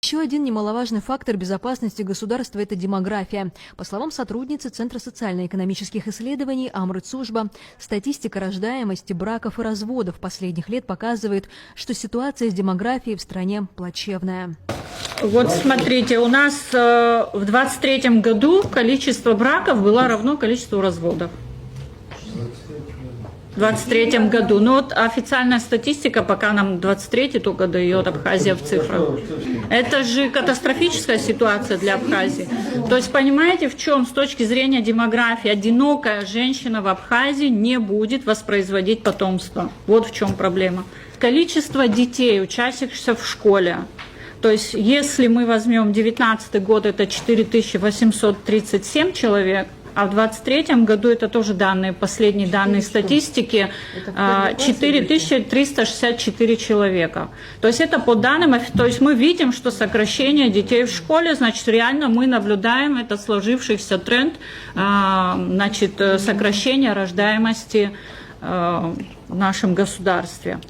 Еще один немаловажный фактор безопасности государства – это демография. По словам сотрудницы Центра социально-экономических исследований Амрытсужба, статистика рождаемости, браков и разводов последних лет показывает, что ситуация с демографией в стране плачевная. Вот смотрите, у нас в 2023 году количество браков было равно количеству разводов. В 2023 году. Но вот официальная статистика, пока нам 23-й только дает Абхазия в цифрах. Это же катастрофическая ситуация для Абхазии. То есть понимаете, в чем с точки зрения демографии одинокая женщина в Абхазии не будет воспроизводить потомство. Вот в чем проблема. Количество детей, учащихся в школе. То есть если мы возьмем 2019 год, это 4837 человек, а в 2023 году, это тоже данные, последние данные статистики, 4364 человека. То есть это по данным, то есть мы видим, что сокращение детей в школе, значит, реально мы наблюдаем этот сложившийся тренд, значит, сокращения рождаемости в нашем государстве.